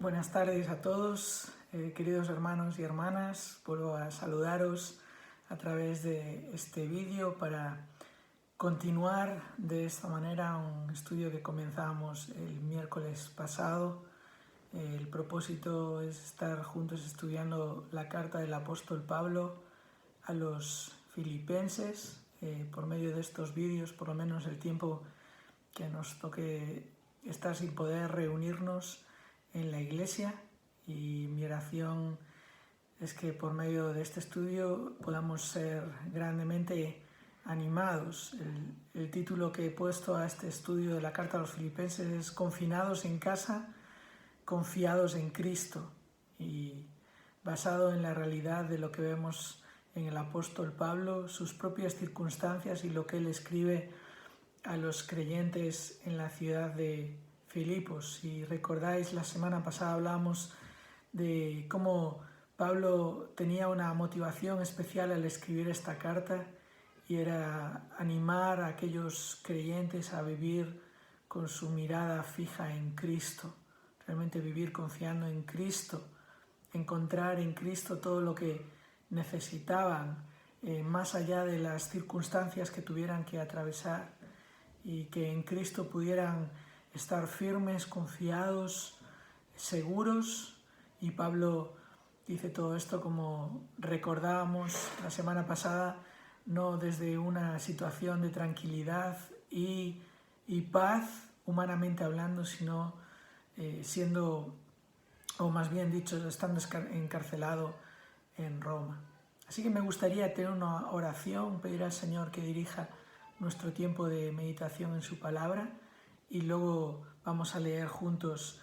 Buenas tardes a todos, queridos hermanos y hermanas. Vuelvo a saludaros a través de este vídeo para continuar de esta manera un estudio que comenzamos el miércoles pasado. El propósito es estar juntos estudiando la carta del apóstol Pablo a los filipenses. Por medio de estos vídeos, por lo menos el tiempo que nos toque estar sin poder reunirnos en la iglesia, y mi oración es que por medio de este estudio podamos ser grandemente animados. El título que he puesto a este estudio de la carta a los filipenses es Confinados en casa, confiados en Cristo, y basado en la realidad de lo que vemos en el apóstol Pablo, sus propias circunstancias y lo que él escribe a los creyentes en la ciudad de Filipos. Si recordáis, la semana pasada hablamos de cómo Pablo tenía una motivación especial al escribir esta carta, y era animar a aquellos creyentes a vivir con su mirada fija en Cristo, realmente vivir confiando en Cristo, encontrar en Cristo todo lo que necesitaban, más allá de las circunstancias que tuvieran que atravesar, y que en Cristo pudieran estar firmes, confiados, seguros. Y Pablo dice todo esto, como recordábamos la semana pasada, no desde una situación de tranquilidad y paz, humanamente hablando, sino siendo, o más bien dicho, estando encarcelado en Roma. Así que me gustaría tener una oración, pedir al Señor que dirija nuestro tiempo de meditación en su palabra, y luego vamos a leer juntos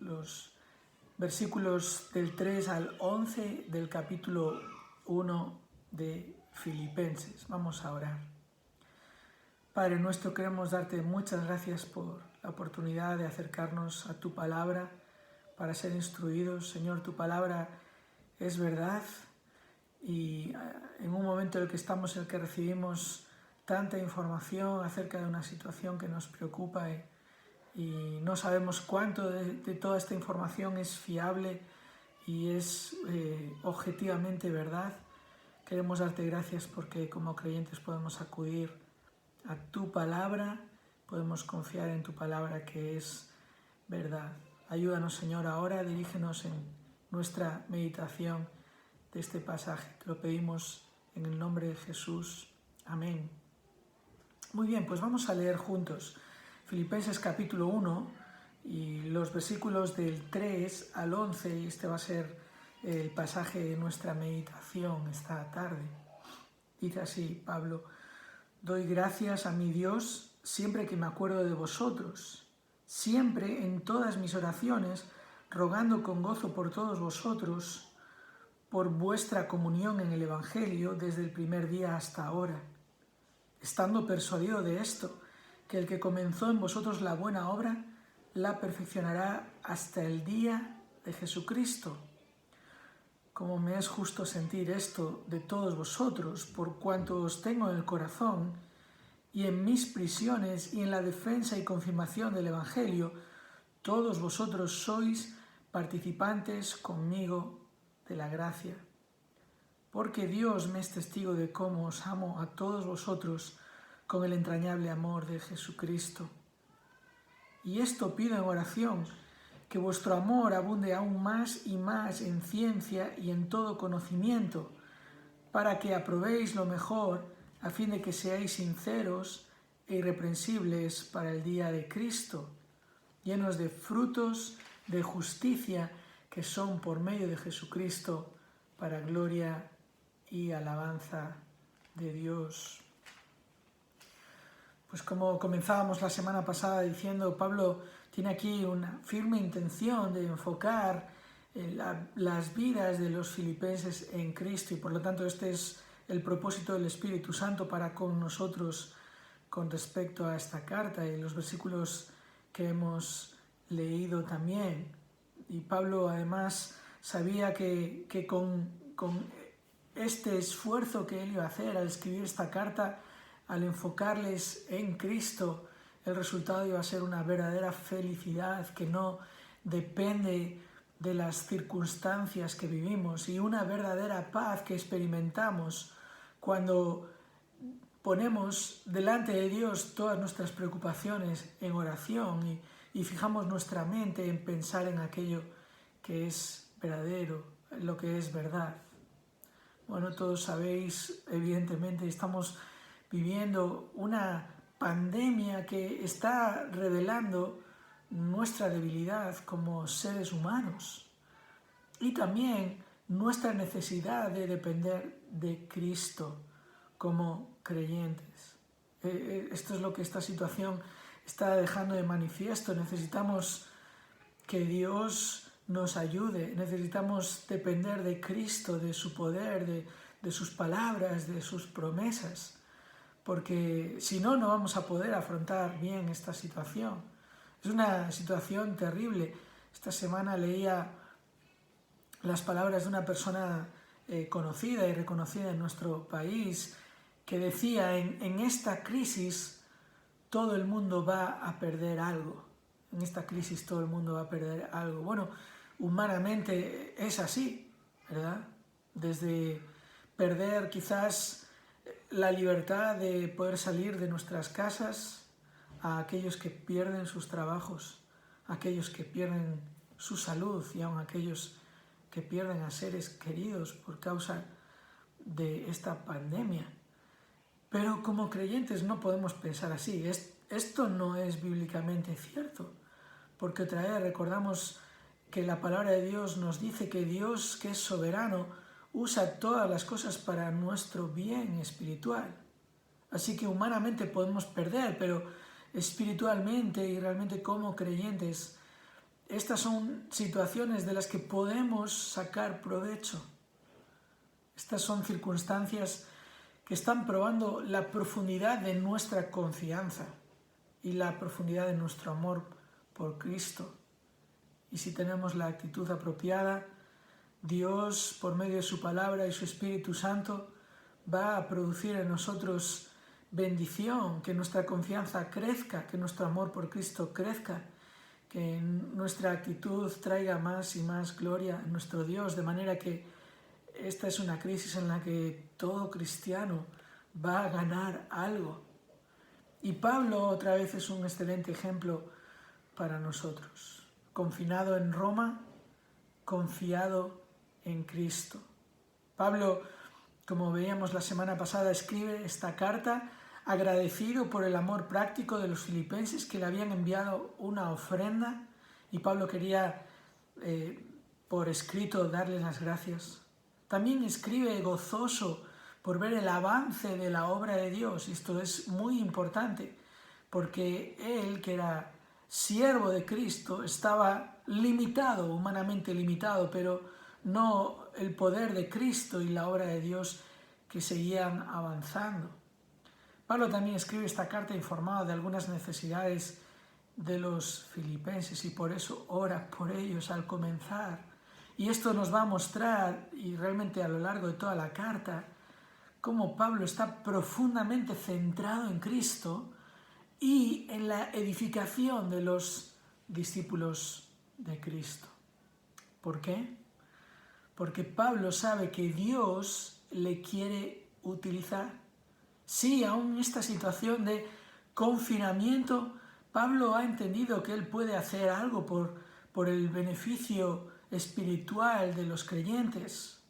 los versículos del 3 al 11 del capítulo 1 de Filipenses. Vamos a orar. Padre nuestro, queremos darte muchas gracias por la oportunidad de acercarnos a tu palabra para ser instruidos. Señor, tu palabra es verdad, y en un momento en el que estamos, en el que recibimos tanta información acerca de una situación que nos preocupa, y no sabemos cuánto de toda esta información es fiable y es objetivamente verdad, queremos darte gracias porque como creyentes podemos acudir a tu palabra, podemos confiar en tu palabra que es verdad. Ayúdanos, Señor, ahora, dirígenos en nuestra meditación de este pasaje. Te lo pedimos en el nombre de Jesús. Amén. Muy bien, pues vamos a leer juntos Filipenses capítulo 1 y los versículos del 3 al 11, y este va a ser el pasaje de nuestra meditación esta tarde. Dice así Pablo: doy gracias a mi Dios siempre que me acuerdo de vosotros, siempre en todas mis oraciones, rogando con gozo por todos vosotros, por vuestra comunión en el Evangelio desde el primer día hasta ahora, estando persuadido de esto, que el que comenzó en vosotros la buena obra, la perfeccionará hasta el día de Jesucristo. Como me es justo sentir esto de todos vosotros, por cuanto os tengo en el corazón, y en mis prisiones y en la defensa y confirmación del Evangelio, todos vosotros sois participantes conmigo de la gracia. Porque Dios me es testigo de cómo os amo a todos vosotros con el entrañable amor de Jesucristo. Y esto pido en oración, que vuestro amor abunde aún más y más en ciencia y en todo conocimiento, para que aprobéis lo mejor, a fin de que seáis sinceros e irreprensibles para el día de Cristo, llenos de frutos de justicia que son por medio de Jesucristo, para gloria y alabanza de Dios. Pues como comenzábamos la semana pasada diciendo, Pablo tiene aquí una firme intención de enfocar las vidas de los filipenses en Cristo, y por lo tanto este es el propósito del Espíritu Santo para con nosotros con respecto a esta carta y los versículos que hemos leído también. Y Pablo además sabía que con este esfuerzo que él iba a hacer al escribir esta carta, al enfocarles en Cristo, el resultado iba a ser una verdadera felicidad que no depende de las circunstancias que vivimos, y una verdadera paz que experimentamos cuando ponemos delante de Dios todas nuestras preocupaciones en oración y fijamos nuestra mente en pensar en aquello que es verdadero, en lo que es verdad. Bueno, todos sabéis, evidentemente, estamos viviendo una pandemia que está revelando nuestra debilidad como seres humanos y también nuestra necesidad de depender de Cristo como creyentes. Esto es lo que esta situación está dejando de manifiesto. Necesitamos que Dios nos ayude, necesitamos depender de Cristo, de su poder, de sus palabras, de sus promesas, porque si no, no vamos a poder afrontar bien esta situación. Es una situación terrible. Esta semana leía las palabras de una persona conocida y reconocida en nuestro país, que decía, en esta crisis todo el mundo va a perder algo. En esta crisis todo el mundo va a perder algo. Bueno, humanamente es así, ¿verdad? Desde perder quizás la libertad de poder salir de nuestras casas, a aquellos que pierden sus trabajos, a aquellos que pierden su salud y aun aquellos que pierden a seres queridos por causa de esta pandemia. Pero como creyentes no podemos pensar así. Esto no es bíblicamente cierto, porque otra vez recordamos que la palabra de Dios nos dice que Dios, que es soberano, usa todas las cosas para nuestro bien espiritual. Así que humanamente podemos perder, pero espiritualmente y realmente como creyentes, estas son situaciones de las que podemos sacar provecho. Estas son circunstancias que están probando la profundidad de nuestra confianza y la profundidad de nuestro amor por Cristo. Y si tenemos la actitud apropiada, Dios, por medio de su palabra y su Espíritu Santo, va a producir en nosotros bendición, que nuestra confianza crezca, que nuestro amor por Cristo crezca, que nuestra actitud traiga más y más gloria a nuestro Dios, de manera que esta es una crisis en la que todo cristiano va a ganar algo. Y Pablo otra vez es un excelente ejemplo para nosotros. Confinado en Roma, confiado en Cristo. Pablo, como veíamos la semana pasada, escribe esta carta agradecido por el amor práctico de los filipenses que le habían enviado una ofrenda, y Pablo quería por escrito darles las gracias. También escribe gozoso por ver el avance de la obra de Dios. Esto es muy importante porque él, que era siervo de Cristo, estaba limitado, humanamente limitado, pero no el poder de Cristo y la obra de Dios que seguían avanzando. Pablo también escribe esta carta informado de algunas necesidades de los filipenses y por eso ora por ellos al comenzar. Y esto nos va a mostrar, y realmente a lo largo de toda la carta, cómo Pablo está profundamente centrado en Cristo y en la edificación de los discípulos de Cristo. ¿Por qué? Porque Pablo sabe que Dios le quiere utilizar. Sí, aún en esta situación de confinamiento, Pablo ha entendido que él puede hacer algo por el beneficio espiritual de los creyentes.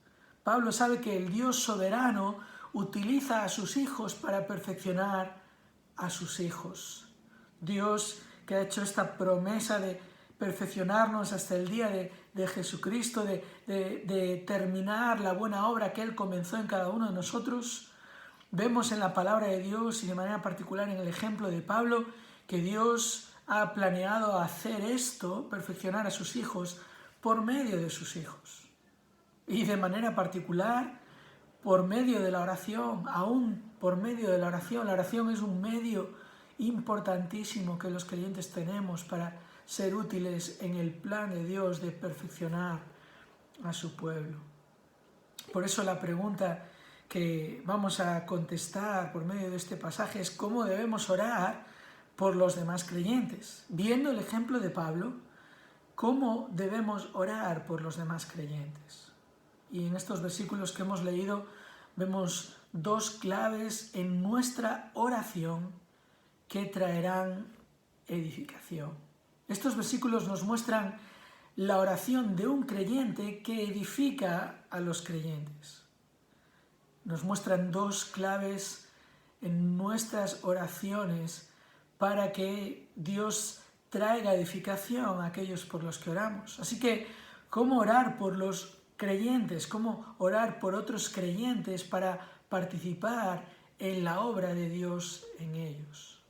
Pablo sabe que el Dios soberano utiliza a sus hijos para perfeccionar a sus hijos. Dios, que ha hecho esta promesa de perfeccionarnos hasta el día de Jesucristo, de terminar la buena obra que Él comenzó en cada uno de nosotros, vemos en la palabra de Dios y de manera particular en el ejemplo de Pablo que Dios ha planeado hacer esto, perfeccionar a sus hijos, por medio de sus hijos. Y de manera particular, por medio de la oración, aún por medio de la oración. La oración es un medio importantísimo que los creyentes tenemos para ser útiles en el plan de Dios de perfeccionar a su pueblo. Por eso la pregunta que vamos a contestar por medio de este pasaje es cómo debemos orar por los demás creyentes. Viendo el ejemplo de Pablo, cómo debemos orar por los demás creyentes. Y en estos versículos que hemos leído vemos dos claves en nuestra oración que traerán edificación. Estos versículos nos muestran la oración de un creyente que edifica a los creyentes. Nos muestran dos claves en nuestras oraciones para que Dios traiga edificación a aquellos por los que oramos. Así que, ¿cómo orar por los creyentes? ¿Cómo orar por otros creyentes para participar en la obra de Dios en ellos?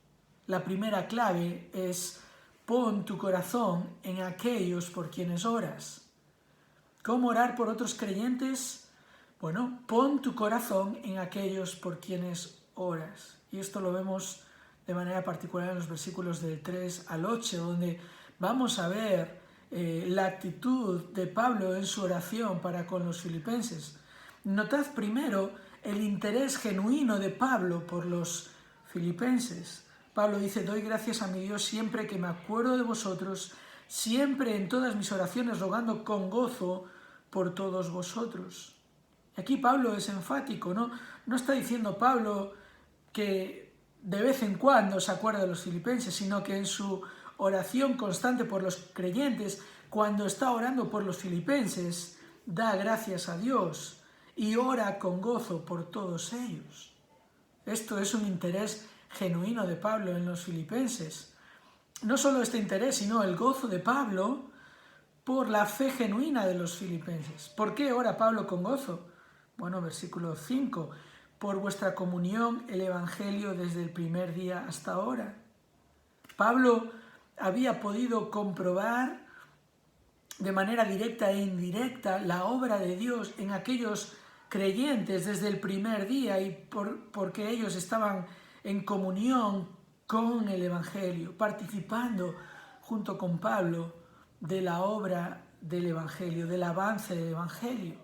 La primera clave es: pon tu corazón en aquellos por quienes oras. ¿Cómo orar por otros creyentes? Bueno, pon tu corazón en aquellos por quienes oras. Y esto lo vemos de manera particular en los versículos del 3 al 8, donde vamos a ver la actitud de Pablo en su oración para con los filipenses. Notad primero el interés genuino de Pablo por los filipenses. Pablo dice: doy gracias a mi Dios siempre que me acuerdo de vosotros, siempre en todas mis oraciones rogando con gozo por todos vosotros. Y aquí Pablo es enfático, no está diciendo Pablo que de vez en cuando se acuerda de los filipenses, sino que en su oración constante por los creyentes, cuando está orando por los filipenses, da gracias a Dios y ora con gozo por todos ellos. Esto es un interés genuino de Pablo en los filipenses. No solo este interés, sino el gozo de Pablo por la fe genuina de los filipenses. ¿Por qué ora Pablo con gozo? Bueno, versículo 5. Por vuestra comunión el Evangelio desde el primer día hasta ahora. Pablo había podido comprobar de manera directa e indirecta la obra de Dios en aquellos creyentes desde el primer día y porque ellos estaban en comunión con el Evangelio, participando junto con Pablo de la obra del Evangelio, del avance del Evangelio.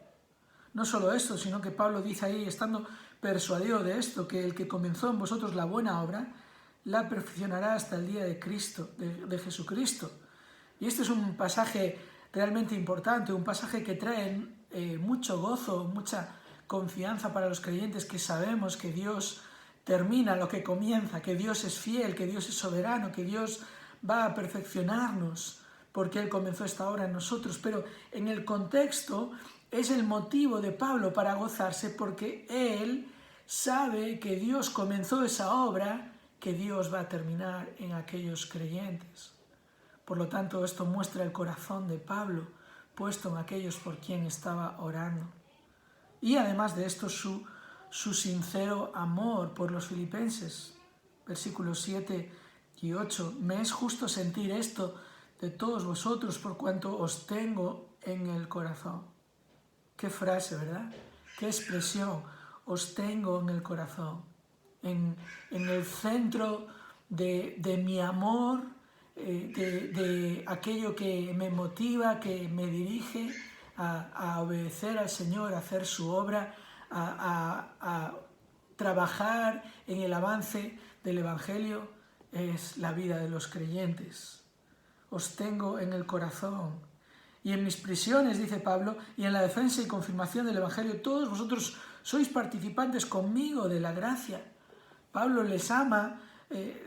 No solo esto, sino que Pablo dice ahí, estando persuadido de esto, que el que comenzó en vosotros la buena obra, la perfeccionará hasta el día de Cristo, de Jesucristo. Y este es un pasaje realmente importante, un pasaje que trae mucho gozo, mucha confianza para los creyentes, que sabemos que Dios termina lo que comienza, que Dios es fiel, que Dios es soberano, que Dios va a perfeccionarnos, porque Él comenzó esta obra en nosotros. Pero en el contexto es el motivo de Pablo para gozarse, porque él sabe que Dios comenzó esa obra, que Dios va a terminar en aquellos creyentes. Por lo tanto, esto muestra el corazón de Pablo puesto en aquellos por quien estaba orando. Y además de esto, su sincero amor por los filipenses. Versículos 7 y 8. Me es justo sentir esto de todos vosotros por cuanto os tengo en el corazón. Qué frase, ¿verdad? Qué expresión. Os tengo en el corazón. En el centro de mi amor, de aquello que me motiva, que me dirige a obedecer al Señor, a hacer su obra, a trabajar en el avance del Evangelio, es la vida de los creyentes. Os tengo en el corazón. Y en mis prisiones, dice Pablo, y en la defensa y confirmación del Evangelio, todos vosotros sois participantes conmigo de la gracia. Pablo les ama,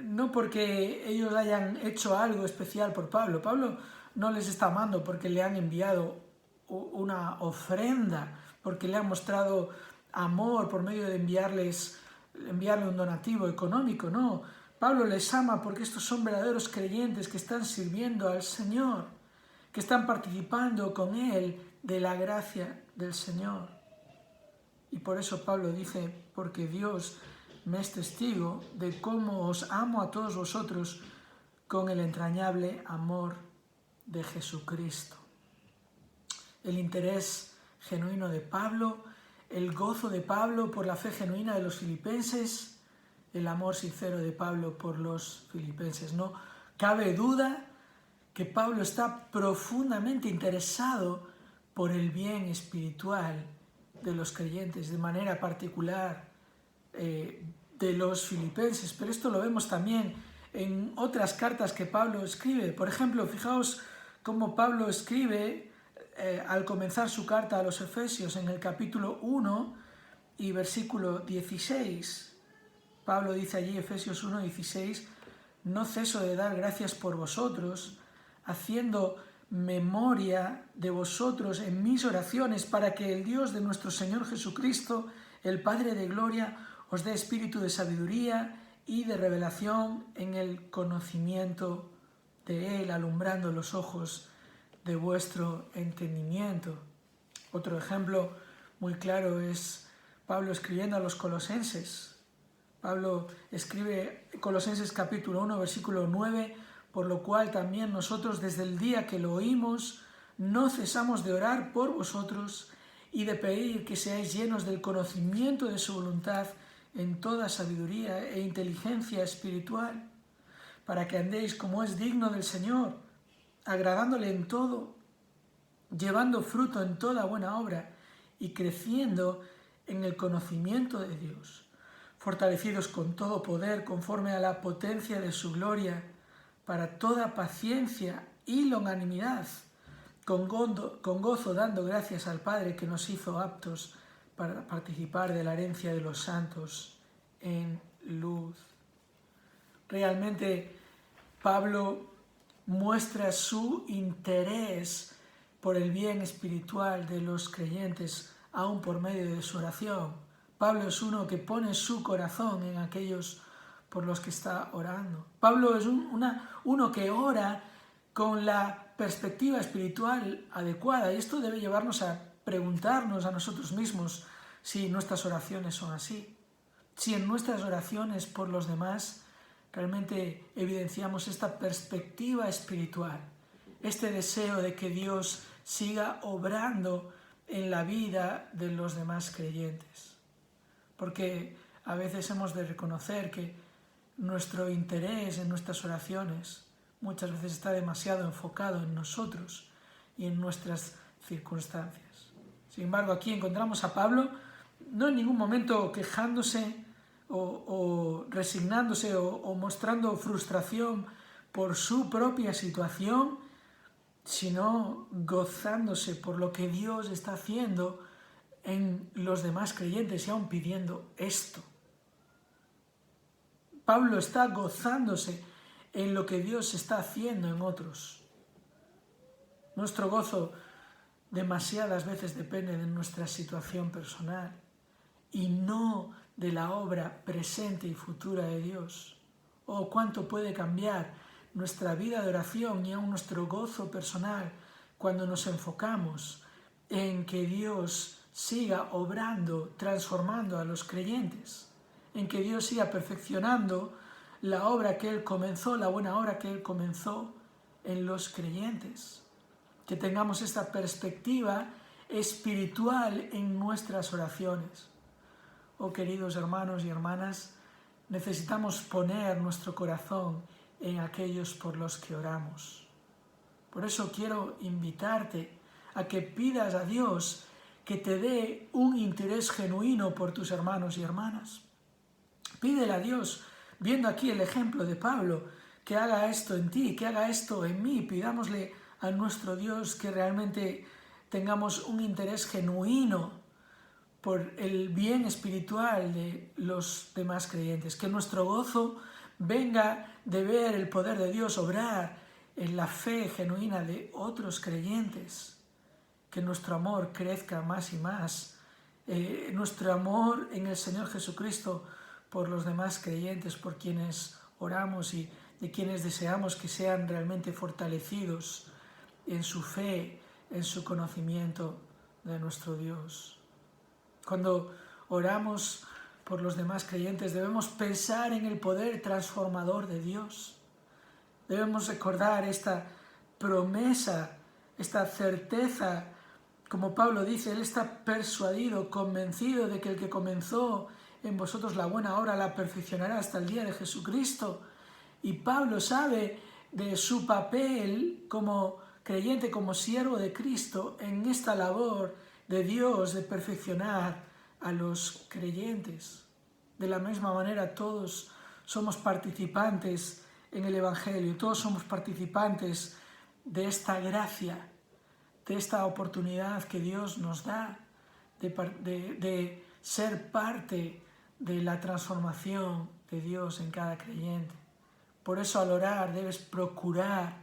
no porque ellos hayan hecho algo especial por Pablo. Pablo no les está amando porque le han enviado una ofrenda, porque le han mostrado amor por medio de enviarle un donativo económico. No, Pablo les ama porque estos son verdaderos creyentes que están sirviendo al Señor, que están participando con Él de la gracia del Señor. Y por eso Pablo dice, porque Dios me es testigo de cómo os amo a todos vosotros con el entrañable amor de Jesucristo. El interés genuino de Pablo, el gozo de Pablo por la fe genuina de los filipenses, el amor sincero de Pablo por los filipenses. No cabe duda que Pablo está profundamente interesado por el bien espiritual de los creyentes, de manera particular de los filipenses. Pero esto lo vemos también en otras cartas que Pablo escribe. Por ejemplo, fijaos como Pablo escribe al comenzar su carta a los Efesios en el capítulo 1 y versículo 16. Pablo dice allí, Efesios 1, 16, no ceso de dar gracias por vosotros, haciendo memoria de vosotros en mis oraciones, para que el Dios de nuestro Señor Jesucristo, el Padre de gloria, os dé espíritu de sabiduría y de revelación en el conocimiento de Él, alumbrando los ojos de vuestro entendimiento. Otro ejemplo muy claro es Pablo escribiendo a los colosenses. Pablo escribe Colosenses capítulo 1, versículo 9, por lo cual también nosotros desde el día que lo oímos no cesamos de orar por vosotros y de pedir que seáis llenos del conocimiento de su voluntad en toda sabiduría e inteligencia espiritual, para que andéis como es digno del Señor, agradándole en todo, llevando fruto en toda buena obra y creciendo en el conocimiento de Dios, fortalecidos con todo poder conforme a la potencia de su gloria, para toda paciencia y longanimidad, con gozo dando gracias al Padre que nos hizo aptos para participar de la herencia de los santos en luz. Realmente Pablo muestra su interés por el bien espiritual de los creyentes, aún por medio de su oración. Pablo es uno que pone su corazón en aquellos por los que está orando. Pablo es uno que ora con la perspectiva espiritual adecuada, y esto debe llevarnos a preguntarnos a nosotros mismos si nuestras oraciones son así, si en nuestras oraciones por los demás realmente evidenciamos esta perspectiva espiritual, este deseo de que Dios siga obrando en la vida de los demás creyentes. Porque a veces hemos de reconocer que nuestro interés en nuestras oraciones muchas veces está demasiado enfocado en nosotros y en nuestras circunstancias. Sin embargo, aquí encontramos a Pablo no en ningún momento quejándose o resignándose o mostrando frustración por su propia situación, sino gozándose por lo que Dios está haciendo en los demás creyentes y aún pidiendo esto. Pablo está gozándose en lo que Dios está haciendo en otros. Nuestro gozo demasiadas veces depende de nuestra situación personal y no de la obra presente y futura de Dios. Oh, cuánto puede cambiar nuestra vida de oración y aún nuestro gozo personal cuando nos enfocamos en que Dios siga obrando, transformando a los creyentes, en que Dios siga perfeccionando la obra que Él comenzó, la buena obra que Él comenzó en los creyentes. Que tengamos esta perspectiva espiritual en nuestras oraciones. Oh, queridos hermanos y hermanas, necesitamos poner nuestro corazón en aquellos por los que oramos. Por eso quiero invitarte a que pidas a Dios que te dé un interés genuino por tus hermanos y hermanas. Pídele a Dios, viendo aquí el ejemplo de Pablo, que haga esto en ti, que haga esto en mí. Pidámosle a nuestro Dios que realmente tengamos un interés genuino por el bien espiritual de los demás creyentes, que nuestro gozo venga de ver el poder de Dios obrar en la fe genuina de otros creyentes, que nuestro amor crezca más y más, nuestro amor en el Señor Jesucristo por los demás creyentes, por quienes oramos y de quienes deseamos que sean realmente fortalecidos en su fe, en su conocimiento de nuestro Dios. Cuando oramos por los demás creyentes debemos pensar en el poder transformador de Dios. Debemos recordar esta promesa, esta certeza, como Pablo dice, él está persuadido, convencido de que el que comenzó en vosotros la buena obra la perfeccionará hasta el día de Jesucristo. Y Pablo sabe de su papel como creyente, como siervo de Cristo en esta labor de Dios de perfeccionar a los creyentes. De la misma manera todos somos participantes en el Evangelio, todos somos participantes de esta gracia, de esta oportunidad que Dios nos da de ser parte de la transformación de Dios en cada creyente. Por eso al orar debes procurar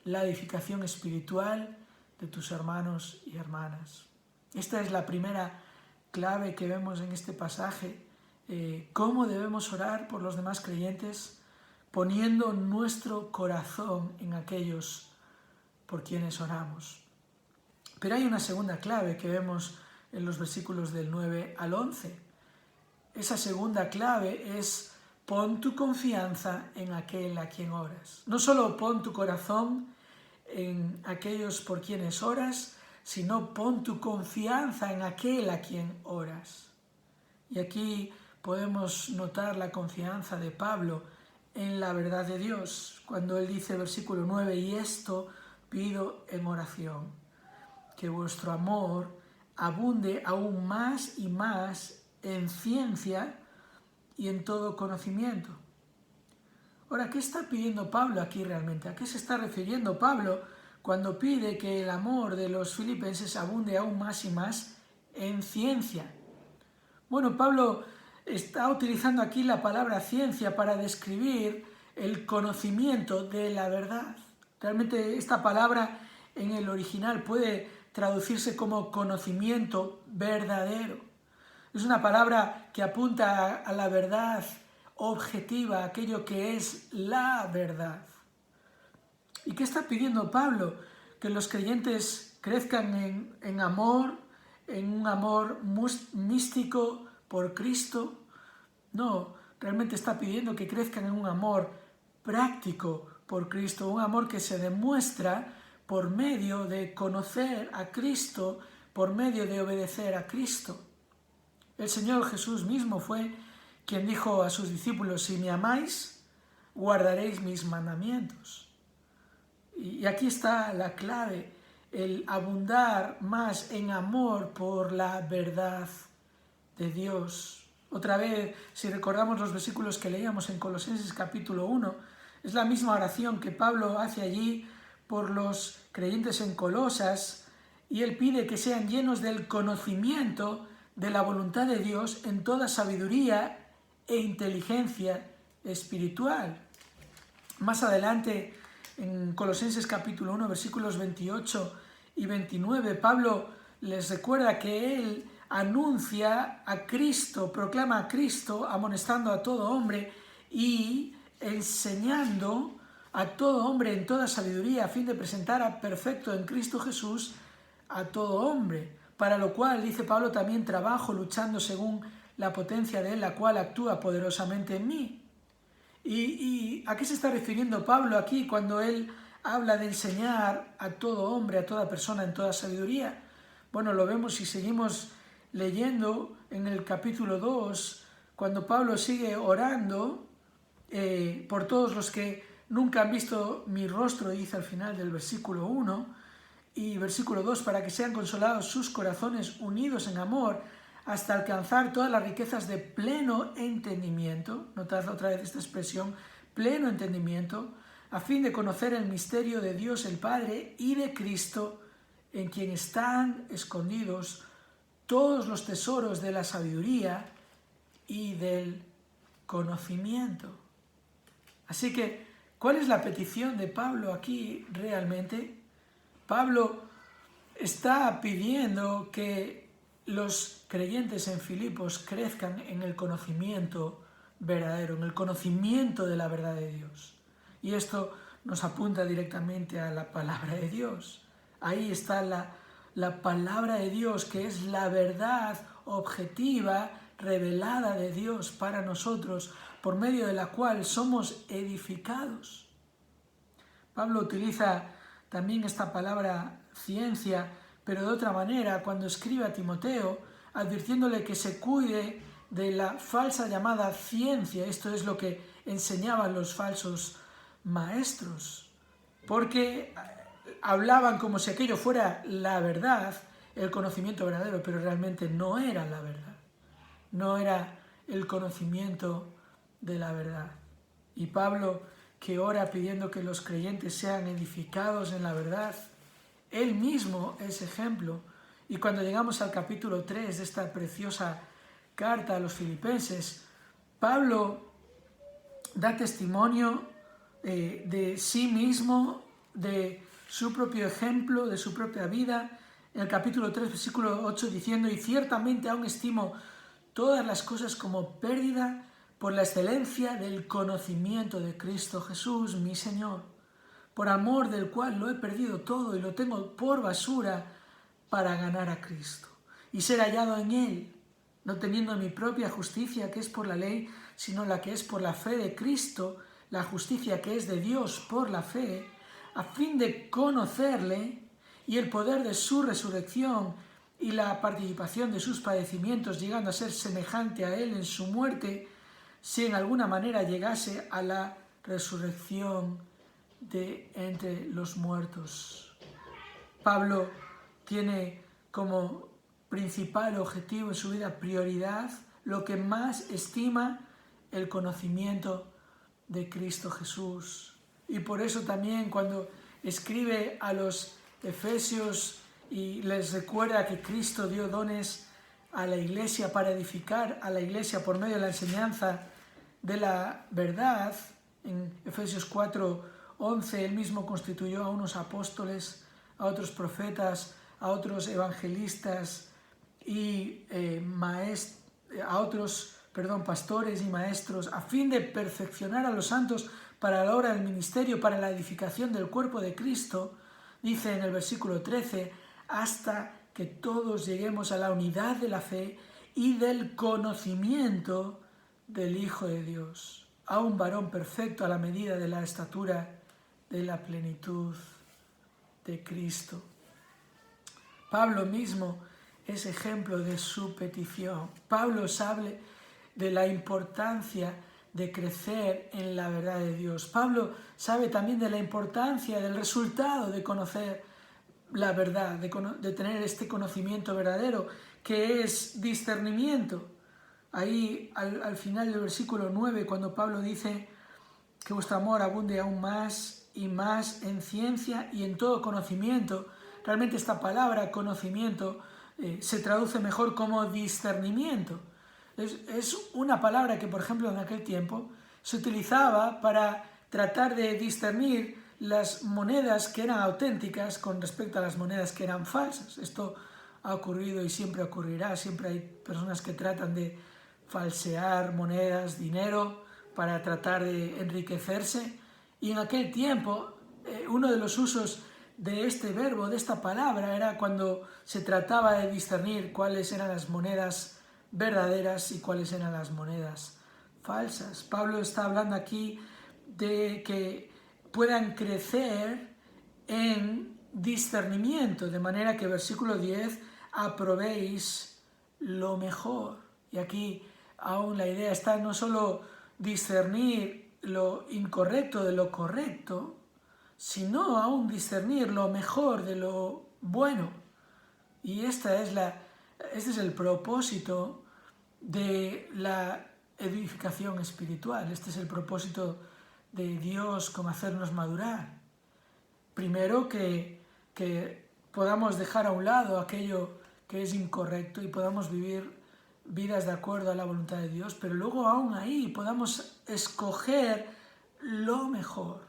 la edificación espiritual de tus hermanos y hermanas. Esta es la primera clave que vemos en este pasaje, cómo debemos orar por los demás creyentes, poniendo nuestro corazón en aquellos por quienes oramos. Pero hay una segunda clave que vemos en los versículos del 9 al 11. Esa segunda clave es: pon tu confianza en aquel a quien oras. No solo pon tu corazón en aquellos por quienes oras, sino pon tu confianza en aquel a quien oras. Y aquí podemos notar la confianza de Pablo en la verdad de Dios, cuando él dice, versículo 9, y esto pido en oración, que vuestro amor abunde aún más y más en ciencia y en todo conocimiento. Ahora, ¿qué está pidiendo Pablo aquí realmente? ¿A qué se está refiriendo Pablo cuando pide que el amor de los filipenses abunde aún más y más en ciencia? Bueno, Pablo está utilizando aquí la palabra ciencia para describir el conocimiento de la verdad. Realmente esta palabra en el original puede traducirse como conocimiento verdadero. Es una palabra que apunta a la verdad objetiva, aquello que es la verdad. ¿Y qué está pidiendo Pablo? Que los creyentes crezcan en amor, en un amor místico por Cristo. No, realmente está pidiendo que crezcan en un amor práctico por Cristo, un amor que se demuestra por medio de conocer a Cristo, por medio de obedecer a Cristo. El Señor Jesús mismo fue quien dijo a sus discípulos: si me amáis, guardaréis mis mandamientos. Y aquí está la clave, el abundar más en amor por la verdad de Dios. Otra vez, si recordamos los versículos que leíamos en Colosenses capítulo 1, es la misma oración que Pablo hace allí por los creyentes en Colosas, y él pide que sean llenos del conocimiento de la voluntad de Dios en toda sabiduría e inteligencia espiritual. Más adelante, en Colosenses capítulo 1, versículos 28 y 29, Pablo les recuerda que él anuncia a Cristo, proclama a Cristo, amonestando a todo hombre y enseñando a todo hombre en toda sabiduría, a fin de presentar a perfecto en Cristo Jesús a todo hombre, para lo cual, dice Pablo, también trabajo luchando según la potencia de él, la cual actúa poderosamente en mí. ¿Y a qué se está refiriendo Pablo aquí cuando él habla de enseñar a todo hombre, a toda persona en toda sabiduría? Bueno, lo vemos si seguimos leyendo en el capítulo 2, cuando Pablo sigue orando por todos los que nunca han visto mi rostro, dice al final del versículo 1 y versículo 2, para que sean consolados sus corazones unidos en amor, hasta alcanzar todas las riquezas de pleno entendimiento. Notad otra vez esta expresión, pleno entendimiento, a fin de conocer el misterio de Dios el Padre y de Cristo, en quien están escondidos todos los tesoros de la sabiduría y del conocimiento. Así que, ¿cuál es la petición de Pablo aquí realmente? Pablo está pidiendo que los creyentes en Filipos crezcan en el conocimiento verdadero, en el conocimiento de la verdad de Dios. Y esto nos apunta directamente a la palabra de Dios. Ahí está la palabra de Dios, que es la verdad objetiva, revelada de Dios para nosotros, por medio de la cual somos edificados. Pablo utiliza también esta palabra ciencia, pero de otra manera, cuando escribe a Timoteo, advirtiéndole que se cuide de la falsa llamada ciencia. Esto es lo que enseñaban los falsos maestros, porque hablaban como si aquello fuera la verdad, el conocimiento verdadero, pero realmente no era la verdad, no era el conocimiento de la verdad. Y Pablo que ora pidiendo que los creyentes sean edificados en la verdad. Él mismo es ejemplo. Y cuando llegamos al capítulo 3 de esta preciosa carta a los filipenses, Pablo da testimonio de sí mismo, de su propio ejemplo, de su propia vida. En el capítulo 3, versículo 8, diciendo: y ciertamente aún estimo todas las cosas como pérdida por la excelencia del conocimiento de Cristo Jesús, mi Señor, por amor del cual lo he perdido todo y lo tengo por basura para ganar a Cristo y ser hallado en Él, no teniendo mi propia justicia que es por la ley, sino la que es por la fe de Cristo, la justicia que es de Dios por la fe, a fin de conocerle y el poder de su resurrección y la participación de sus padecimientos, llegando a ser semejante a Él en su muerte, si en alguna manera llegase a la resurrección de entre los muertos. Pablo tiene como principal objetivo en su vida, prioridad, lo que más estima, el conocimiento de Cristo Jesús. Y por eso también cuando escribe a los Efesios y les recuerda que Cristo dio dones a la iglesia para edificar a la iglesia por medio de la enseñanza de la verdad, en Efesios 4:11, él mismo constituyó a unos apóstoles, a otros profetas, a otros evangelistas y pastores y maestros, a fin de perfeccionar a los santos para la obra del ministerio, para la edificación del cuerpo de Cristo, dice en el versículo 13, hasta que todos lleguemos a la unidad de la fe y del conocimiento del Hijo de Dios, a un varón perfecto a la medida de la estatura de la plenitud de Cristo. Pablo mismo es ejemplo de su petición. Pablo sabe de la importancia de crecer en la verdad de Dios. Pablo sabe también de la importancia del resultado de conocer la verdad, de tener este conocimiento verdadero, que es discernimiento. Ahí al final del versículo 9, cuando Pablo dice que vuestro amor abunde aún más y más en ciencia y en todo conocimiento, realmente esta palabra conocimiento se traduce mejor como discernimiento. Es una palabra que, por ejemplo, en aquel tiempo se utilizaba para tratar de discernir las monedas que eran auténticas con respecto a las monedas que eran falsas. Esto ha ocurrido y siempre ocurrirá. Siempre hay personas que tratan de falsear monedas, dinero, para tratar de enriquecerse. Y en aquel tiempo, uno de los usos de este verbo, de esta palabra, era cuando se trataba de discernir cuáles eran las monedas verdaderas y cuáles eran las monedas falsas. Pablo está hablando aquí de que puedan crecer en discernimiento, de manera que versículo 10, aprobéis lo mejor. Y aquí aún la idea está no solo discernir lo incorrecto de lo correcto, sino aún discernir lo mejor de lo bueno. Y este es el propósito de la edificación espiritual. Este es el propósito de Dios con hacernos madurar. Primero que podamos dejar a un lado aquello que es incorrecto y podamos vivir vidas de acuerdo a la voluntad de Dios, pero luego aún ahí podamos escoger lo mejor.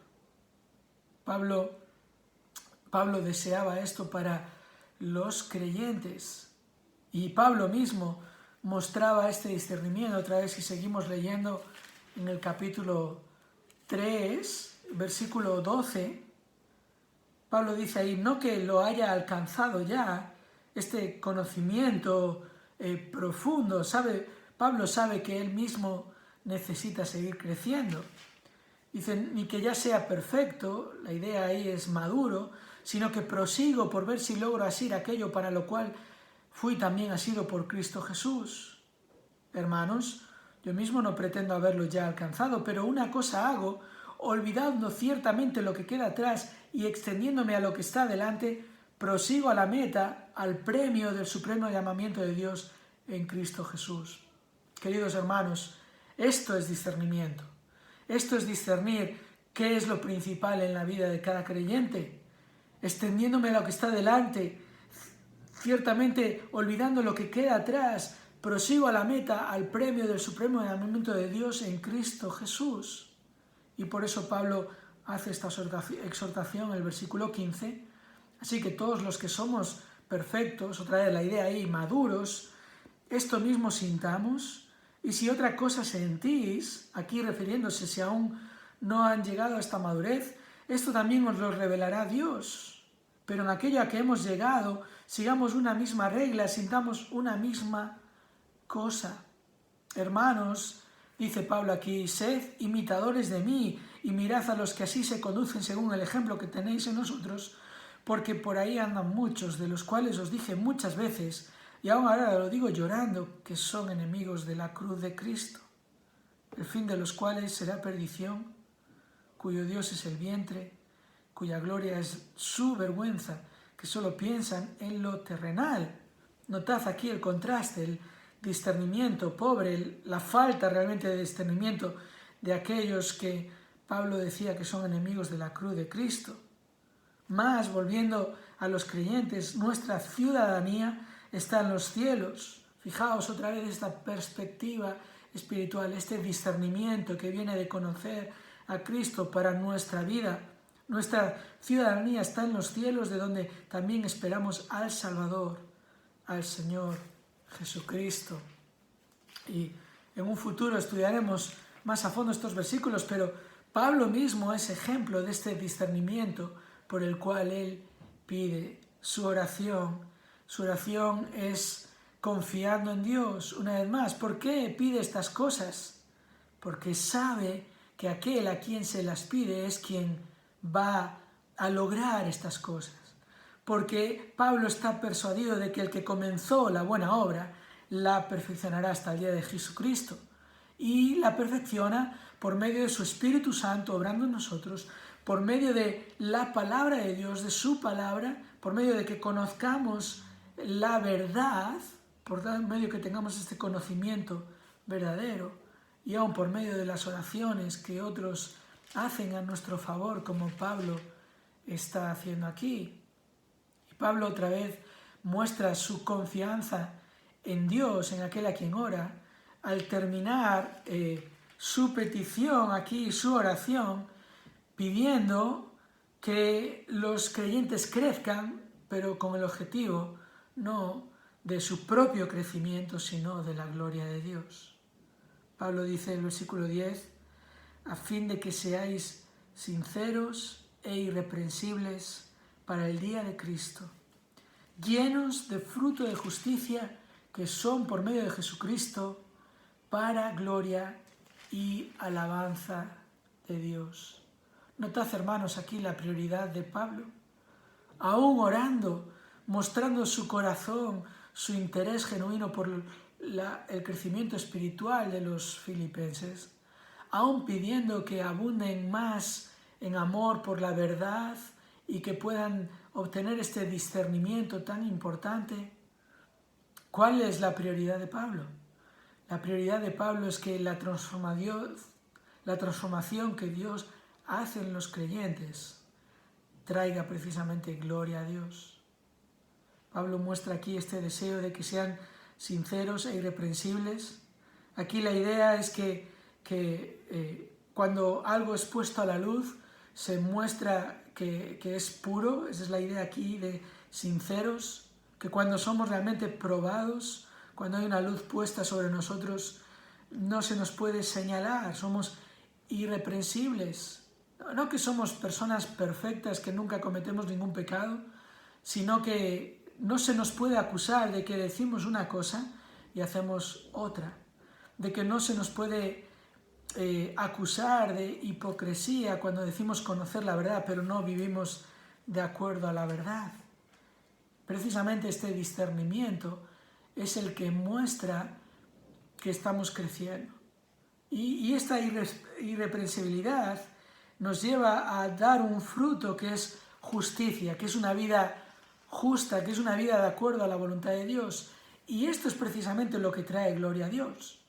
Pablo deseaba esto para los creyentes y Pablo mismo mostraba este discernimiento. Otra vez, si seguimos leyendo en el capítulo 3, versículo 12, Pablo dice ahí, no que lo haya alcanzado ya, este conocimiento profundo. Pablo sabe que él mismo necesita seguir creciendo. Dice, ni que ya sea perfecto, la idea ahí es maduro, sino que prosigo por ver si logro asir aquello para lo cual fui también asido por Cristo Jesús. Hermanos, yo mismo no pretendo haberlo ya alcanzado, pero una cosa hago, olvidando ciertamente lo que queda atrás y extendiéndome a lo que está delante, prosigo a la meta, al premio del supremo llamamiento de Dios en Cristo Jesús. Queridos hermanos, esto es discernimiento. Esto es discernir ¿Qué es lo principal en la vida de cada creyente? Extendiéndome a lo que está delante, ciertamente olvidando lo que queda atrás, prosigo a la meta, al premio del supremo llamamiento de Dios en Cristo Jesús. Y por eso Pablo hace esta exhortación en el versículo 15. Así que todos los que somos perfectos, otra vez la idea ahí, maduros, esto mismo sintamos, y si otra cosa sentís, aquí refiriéndose si aún no han llegado a esta madurez, esto también os lo revelará Dios. Pero en aquello a que hemos llegado, sigamos una misma regla, sintamos una misma cosa. Hermanos, dice Pablo aquí, sed imitadores de mí y mirad a los que así se conducen según el ejemplo que tenéis en nosotros, porque por ahí andan muchos, de los cuales os dije muchas veces, y aún ahora lo digo llorando, que son enemigos de la cruz de Cristo, el fin de los cuales será perdición, cuyo Dios es el vientre, cuya gloria es su vergüenza, que solo piensan en lo terrenal. Notad aquí el contraste, el discernimiento pobre, la falta realmente de discernimiento de aquellos que Pablo decía que son enemigos de la cruz de Cristo. Más, volviendo a los creyentes, nuestra ciudadanía está en los cielos. Fijaos otra vez esta perspectiva espiritual, este discernimiento que viene de conocer a Cristo para nuestra vida. Nuestra ciudadanía está en los cielos, de donde también esperamos al Salvador, al Señor Jesucristo. Y en un futuro estudiaremos más a fondo estos versículos, pero Pablo mismo es ejemplo de este discernimiento por el cual él pide su oración. Su oración es confiando en Dios. Una vez más, ¿por qué pide estas cosas? Porque sabe que aquel a quien se las pide es quien va a lograr estas cosas. Porque Pablo está persuadido de que el que comenzó la buena obra la perfeccionará hasta el día de Jesucristo. Y la perfecciona por medio de su Espíritu Santo obrando en nosotros, por medio de la palabra de Dios, de su palabra, por medio de que conozcamos la verdad, por medio de que tengamos este conocimiento verdadero, y aún por medio de las oraciones que otros hacen a nuestro favor, como Pablo está haciendo aquí. Y Pablo otra vez muestra su confianza en Dios, en aquel a quien ora, al terminar su petición aquí, su oración, pidiendo que los creyentes crezcan, pero con el objetivo no de su propio crecimiento, sino de la gloria de Dios. Pablo dice en el versículo 10, a fin de que seáis sinceros e irreprensibles para el día de Cristo, llenos de fruto de justicia que son por medio de Jesucristo, para gloria y alabanza de Dios. Notad, hermanos, aquí la prioridad de Pablo. Aún orando, mostrando su corazón, su interés genuino por el crecimiento espiritual de los filipenses, aún pidiendo que abunden más en amor por la verdad y que puedan obtener este discernimiento tan importante. ¿Cuál es la prioridad de Pablo? La prioridad de Pablo es que la transformación que Dios hace en los creyentes traiga precisamente gloria a Dios. Pablo muestra aquí este deseo de que sean sinceros e irreprensibles. Aquí la idea es que cuando algo es puesto a la luz se muestra que es puro. Esa es la idea aquí de sinceros, que cuando somos realmente probados, cuando hay una luz puesta sobre nosotros, no se nos puede señalar, somos irreprensibles. No que somos personas perfectas que nunca cometemos ningún pecado, sino que no se nos puede acusar de que decimos una cosa y hacemos otra, de que no se nos puede acusar de hipocresía cuando decimos conocer la verdad, pero no vivimos de acuerdo a la verdad. Precisamente este discernimiento es el que muestra que estamos creciendo. Y esta irreprensibilidad nos lleva a dar un fruto que es justicia, que es una vida justa, que es una vida de acuerdo a la voluntad de Dios. Y esto es precisamente lo que trae gloria a Dios.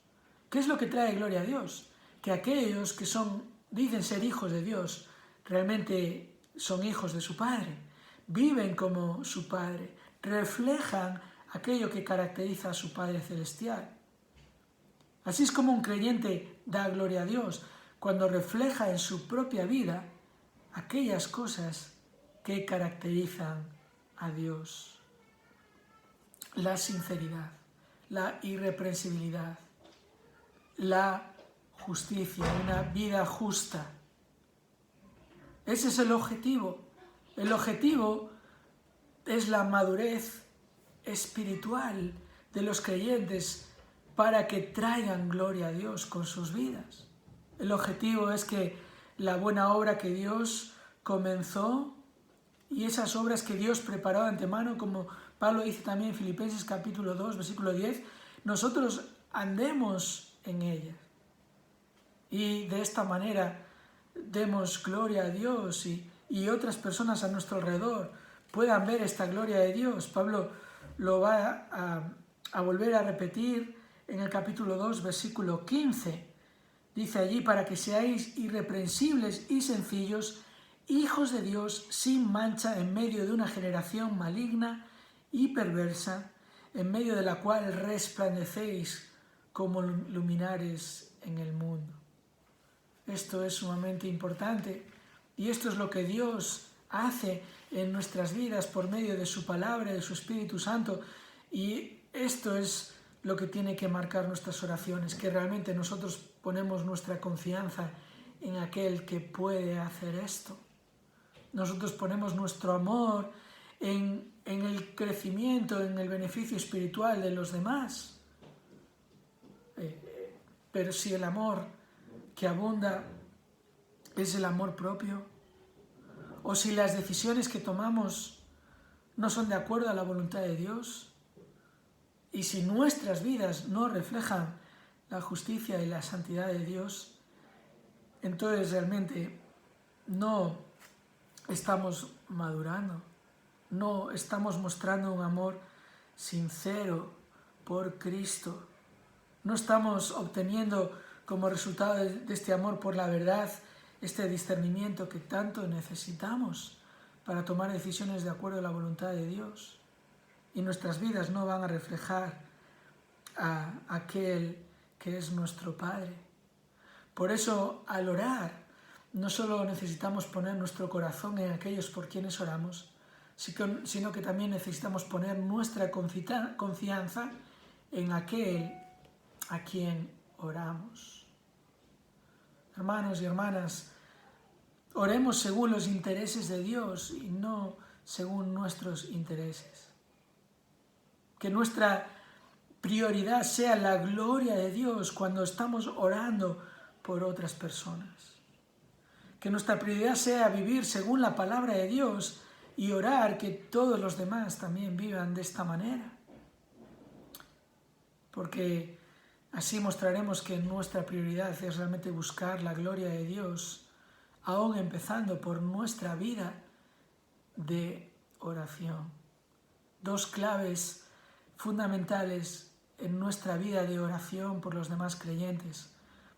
¿Qué es lo que trae gloria a Dios? Que aquellos que son dicen ser hijos de Dios, realmente son hijos de su Padre, viven como su Padre, reflejan aquello que caracteriza a su Padre Celestial. Así es como un creyente da gloria a Dios, cuando refleja en su propia vida aquellas cosas que caracterizan a Dios. La sinceridad, la irreprensibilidad, la justicia, una vida justa. Ese es el objetivo. El objetivo es la madurez espiritual de los creyentes para que traigan gloria a Dios con sus vidas. El objetivo es que la buena obra que Dios comenzó y esas obras que Dios preparó de antemano, como Pablo dice también en Filipenses capítulo 2, versículo 10, nosotros andemos en ellas. Y de esta manera demos gloria a Dios y otras personas a nuestro alrededor puedan ver esta gloria de Dios. Pablo lo va a volver a repetir en el capítulo 2, versículo 15. Dice allí, para que seáis irreprensibles y sencillos, hijos de Dios sin mancha en medio de una generación maligna y perversa, en medio de la cual resplandecéis como luminares en el mundo. Esto es sumamente importante y esto es lo que Dios hace en nuestras vidas por medio de su palabra, de su Espíritu Santo, y esto es lo que tiene que marcar nuestras oraciones, que realmente nosotros ponemos nuestra confianza en aquel que puede hacer esto. Nosotros ponemos nuestro amor en el crecimiento, en el beneficio espiritual de los demás. Pero si el amor que abunda es el amor propio, o si las decisiones que tomamos no son de acuerdo a la voluntad de Dios, y si nuestras vidas no reflejan la justicia y la santidad de Dios, entonces realmente no estamos madurando, no estamos mostrando un amor sincero por Cristo, no estamos obteniendo como resultado de este amor por la verdad este discernimiento que tanto necesitamos para tomar decisiones de acuerdo a la voluntad de Dios. Y nuestras vidas no van a reflejar a aquel que es nuestro Padre. Por eso, al orar, no solo necesitamos poner nuestro corazón en aquellos por quienes oramos, sino que también necesitamos poner nuestra confianza en aquel a quien oramos. Hermanos y hermanas, oremos según los intereses de Dios y no según nuestros intereses. Que nuestra prioridad sea la gloria de Dios cuando estamos orando por otras personas. Que nuestra prioridad sea vivir según la palabra de Dios y orar que todos los demás también vivan de esta manera. Porque así mostraremos que nuestra prioridad es realmente buscar la gloria de Dios, aún empezando por nuestra vida de oración. Dos claves fundamentales en nuestra vida de oración por los demás creyentes.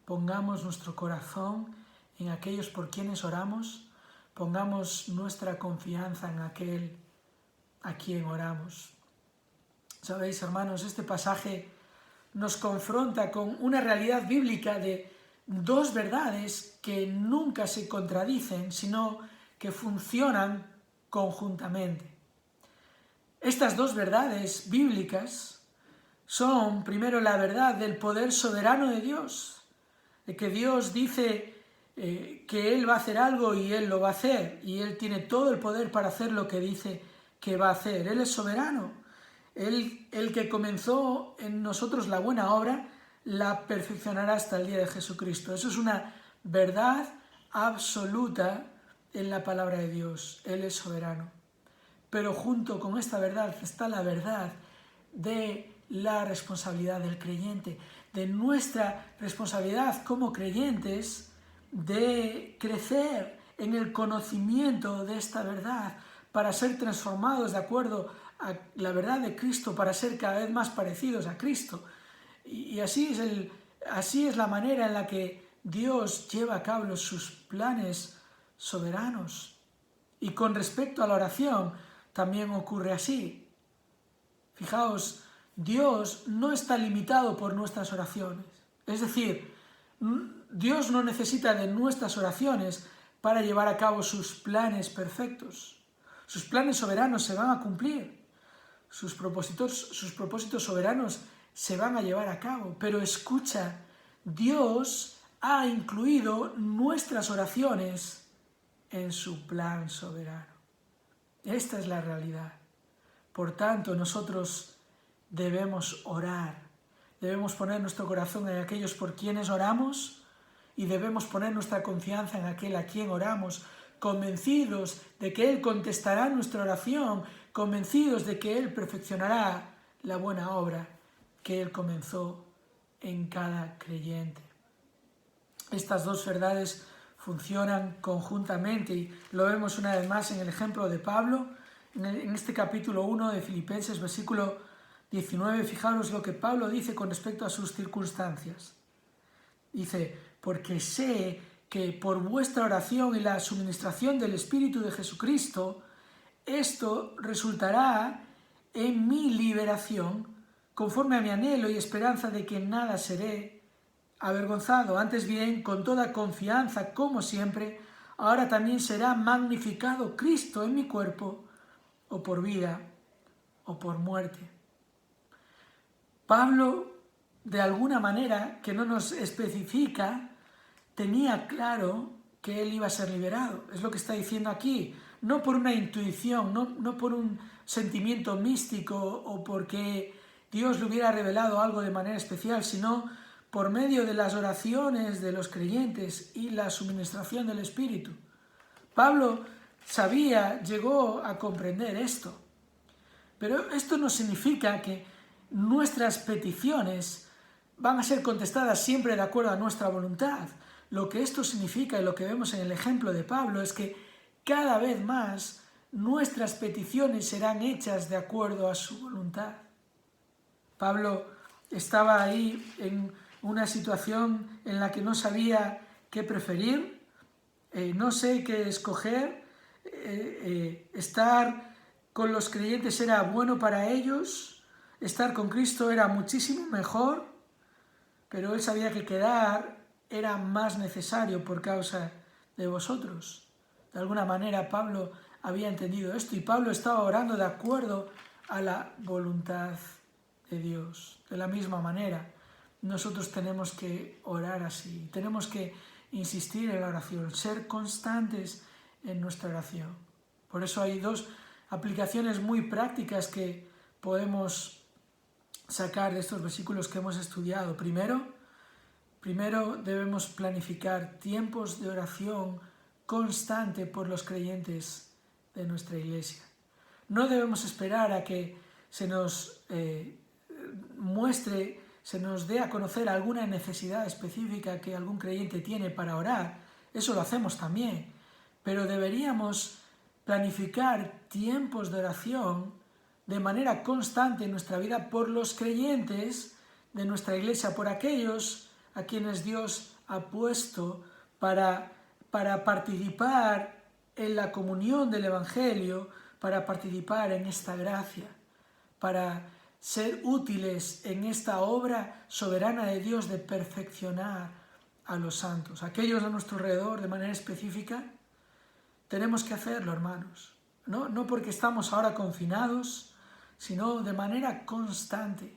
Pongamos nuestro corazón en aquellos por quienes oramos, pongamos nuestra confianza en aquel a quien oramos. Sabéis, hermanos, este pasaje nos confronta con una realidad bíblica de dos verdades que nunca se contradicen, sino que funcionan conjuntamente. Estas dos verdades bíblicas son, primero, la verdad del poder soberano de Dios, de que Dios dice que Él va a hacer algo y Él lo va a hacer, y Él tiene todo el poder para hacer lo que dice que va a hacer. Él es soberano. Él, el que comenzó en nosotros la buena obra, la perfeccionará hasta el día de Jesucristo. Eso es una verdad absoluta en la palabra de Dios. Él es soberano. Pero junto con esta verdad está la verdad de la responsabilidad del creyente, de nuestra responsabilidad como creyentes de crecer en el conocimiento de esta verdad para ser transformados de acuerdo a la verdad de Cristo, para ser cada vez más parecidos a Cristo. Y así es la manera en la que Dios lleva a cabo sus planes soberanos. Y con respecto a la oración, también ocurre así. Fijaos, Dios no está limitado por nuestras oraciones. Es decir, Dios no necesita de nuestras oraciones para llevar a cabo sus planes perfectos. Sus planes soberanos se van a cumplir. Sus propósitos soberanos se van a llevar a cabo. Pero escucha, Dios ha incluido nuestras oraciones en su plan soberano. Esta es la realidad. Por tanto, nosotros debemos orar, debemos poner nuestro corazón en aquellos por quienes oramos y debemos poner nuestra confianza en aquel a quien oramos, convencidos de que Él contestará nuestra oración, convencidos de que Él perfeccionará la buena obra que Él comenzó en cada creyente. Estas dos verdades funcionan conjuntamente y lo vemos una vez más en el ejemplo de Pablo, en este capítulo 1 de Filipenses, versículo 19, fijaros lo que Pablo dice con respecto a sus circunstancias. Dice, porque sé que por vuestra oración y la suministración del Espíritu de Jesucristo, esto resultará en mi liberación, conforme a mi anhelo y esperanza de que nada seré avergonzado. Antes bien, con toda confianza, como siempre, ahora también será magnificado Cristo en mi cuerpo, o por vida, o por muerte. Pablo, de alguna manera, que no nos especifica, tenía claro que él iba a ser liberado. Es lo que está diciendo aquí. No por una intuición, no por un sentimiento místico o porque Dios le hubiera revelado algo de manera especial, sino por medio de las oraciones de los creyentes y la suministración del Espíritu. Pablo llegó a comprender esto. Pero esto no significa que nuestras peticiones van a ser contestadas siempre de acuerdo a nuestra voluntad. Lo que esto significa y lo que vemos en el ejemplo de Pablo es que cada vez más nuestras peticiones serán hechas de acuerdo a su voluntad. Pablo estaba ahí en una situación en la que no sabía qué preferir, no sé qué escoger, estar con los creyentes era bueno para ellos, estar con Cristo era muchísimo mejor, pero él sabía que quedar era más necesario por causa de vosotros. De alguna manera Pablo había entendido esto y Pablo estaba orando de acuerdo a la voluntad de Dios. De la misma manera, nosotros tenemos que orar así, tenemos que insistir en la oración, ser constantes en nuestra oración. Por eso hay dos aplicaciones muy prácticas que podemos sacar de estos versículos que hemos estudiado. Primero debemos planificar tiempos de oración constante por los creyentes de nuestra iglesia. No debemos esperar a que se nos se nos dé a conocer alguna necesidad específica que algún creyente tiene para orar. Eso lo hacemos también. Pero deberíamos planificar tiempos de oración de manera constante en nuestra vida por los creyentes de nuestra iglesia, por aquellos a quienes Dios ha puesto para participar en la comunión del Evangelio, para participar en esta gracia, para ser útiles en esta obra soberana de Dios de perfeccionar a los santos. Aquellos a nuestro alrededor de manera específica, tenemos que hacerlo, hermanos. No porque estamos ahora confinados, sino de manera constante.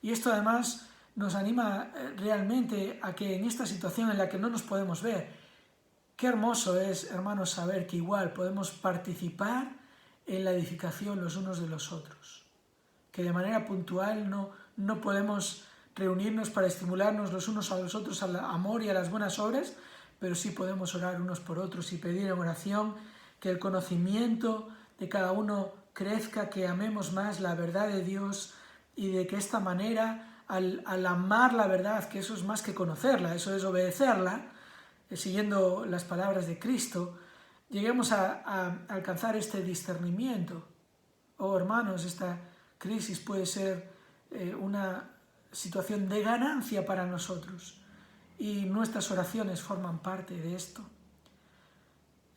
Y esto además nos anima realmente a que en esta situación en la que no nos podemos ver, qué hermoso es, hermanos, saber que igual podemos participar en la edificación los unos de los otros. Que de manera puntual no podemos reunirnos para estimularnos los unos a los otros al amor y a las buenas obras, pero sí podemos orar unos por otros y pedir en oración que el conocimiento de cada uno crezca, que amemos más la verdad de Dios y de que esta manera, al amar la verdad, que eso es más que conocerla, eso es obedecerla, siguiendo las palabras de Cristo, lleguemos a alcanzar este discernimiento. Oh, hermanos, esta crisis puede ser una situación de ganancia para nosotros y nuestras oraciones forman parte de esto.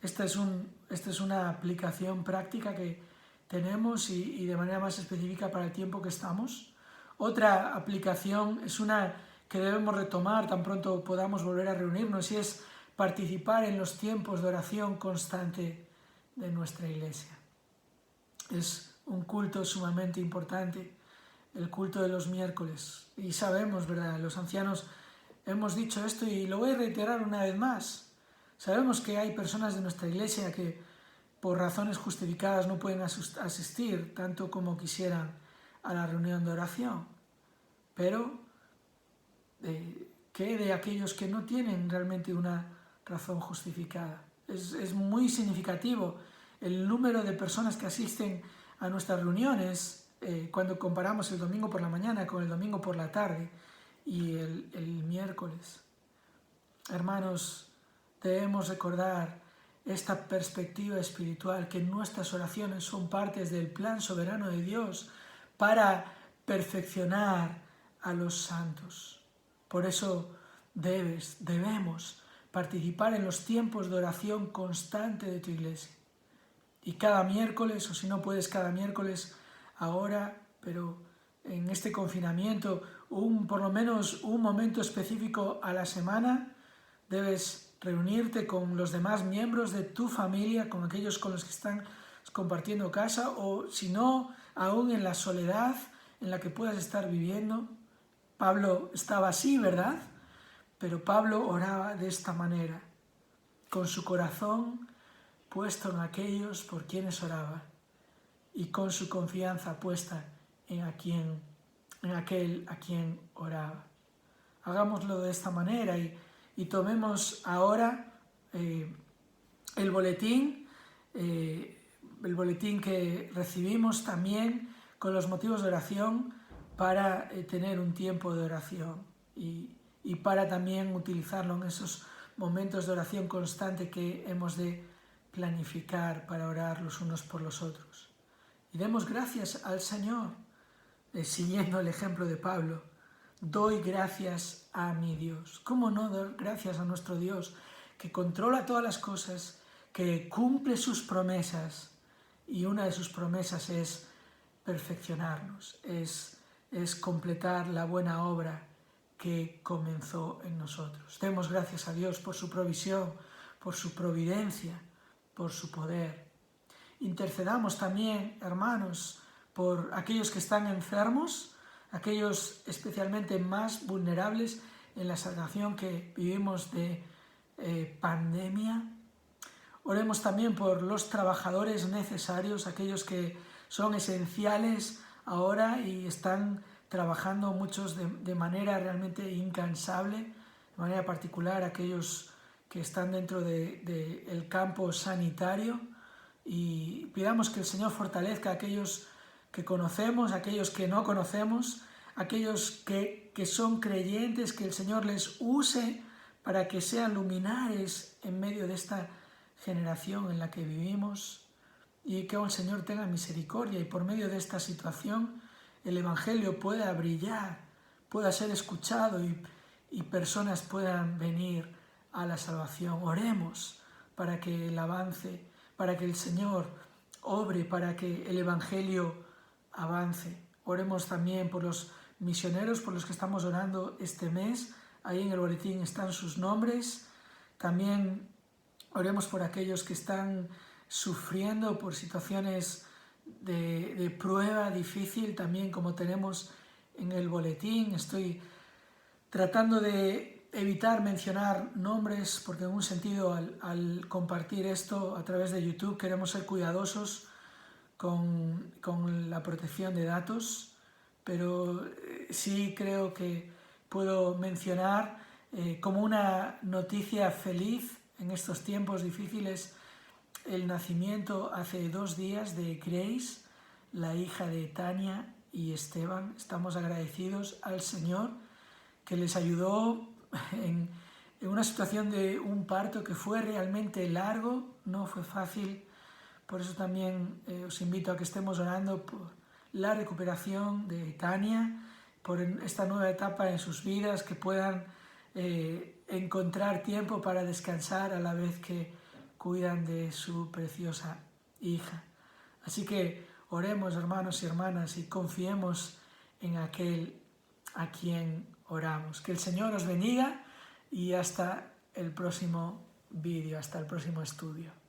Esta es una aplicación práctica que tenemos y de manera más específica para el tiempo que estamos. Otra aplicación es una que debemos retomar tan pronto podamos volver a reunirnos y es participar en los tiempos de oración constante de nuestra iglesia. Es un culto sumamente importante, el culto de los miércoles. Y sabemos, ¿verdad? Los ancianos hemos dicho esto y lo voy a reiterar una vez más. Sabemos que hay personas de nuestra iglesia que por razones justificadas no pueden asistir tanto como quisieran a la reunión de oración. Pero, ¿qué de aquellos que no tienen realmente una razón justificada? Es muy significativo el número de personas que asisten a nuestras reuniones cuando comparamos el domingo por la mañana con el domingo por la tarde y el miércoles. Hermanos, debemos recordar esta perspectiva espiritual, que nuestras oraciones son partes del plan soberano de Dios para perfeccionar a los santos. Por eso debemos participar en los tiempos de oración constante de tu iglesia. Y cada miércoles, o si no puedes cada miércoles ahora, pero en este confinamiento, por lo menos un momento específico a la semana, debes reunirte con los demás miembros de tu familia, con aquellos con los que están compartiendo casa, o si no, aún en la soledad en la que puedas estar viviendo. Pablo estaba así, ¿verdad? Pero Pablo oraba de esta manera, con su corazón puesto en aquellos por quienes oraba y con su confianza puesta en aquel a quien oraba. Hagámoslo de esta manera y tomemos ahora el boletín que recibimos también con los motivos de oración para tener un tiempo de oración y para también utilizarlo en esos momentos de oración constante que hemos de planificar para orar los unos por los otros. Y demos gracias al Señor, siguiendo el ejemplo de Pablo. Doy gracias a mi Dios. ¿Cómo no dar gracias a nuestro Dios, que controla todas las cosas, que cumple sus promesas? Y una de sus promesas es perfeccionarnos, es completar la buena obra que comenzó en nosotros. Demos gracias a Dios por su provisión, por su providencia, por su poder. Intercedamos también, hermanos, por aquellos que están enfermos, aquellos especialmente más vulnerables en la situación que vivimos de pandemia. Oremos también por los trabajadores necesarios, aquellos que son esenciales ahora y están trabajando muchos de manera realmente incansable, de manera particular aquellos que están dentro del campo sanitario, y pidamos que el Señor fortalezca a aquellos que conocemos, a aquellos que no conocemos, aquellos que son creyentes, que el Señor les use para que sean luminares en medio de esta generación en la que vivimos, y que el Señor tenga misericordia y por medio de esta situación el Evangelio pueda brillar, pueda ser escuchado y personas puedan venir a la salvación. Oremos para que el avance, para que el Señor obre, para que el Evangelio avance. Oremos también por los misioneros por los que estamos orando este mes. Ahí en el boletín están sus nombres. También oremos por aquellos que están sufriendo por situaciones de prueba difícil, también como tenemos en el boletín. Estoy tratando de evitar mencionar nombres porque en un sentido al compartir esto a través de YouTube queremos ser cuidadosos con la protección de datos, pero sí creo que puedo mencionar como una noticia feliz en estos tiempos difíciles el nacimiento hace 2 días de Grace, la hija de Tania y Esteban. Estamos agradecidos al Señor que les ayudó en una situación de un parto que fue realmente largo, no fue fácil. Por eso también os invito a que estemos orando por la recuperación de Tania, por esta nueva etapa en sus vidas, que puedan encontrar tiempo para descansar a la vez que cuidan de su preciosa hija. Así que oremos, hermanos y hermanas, y confiemos en aquel a quien oramos. Que el Señor os bendiga y hasta el próximo vídeo, hasta el próximo estudio.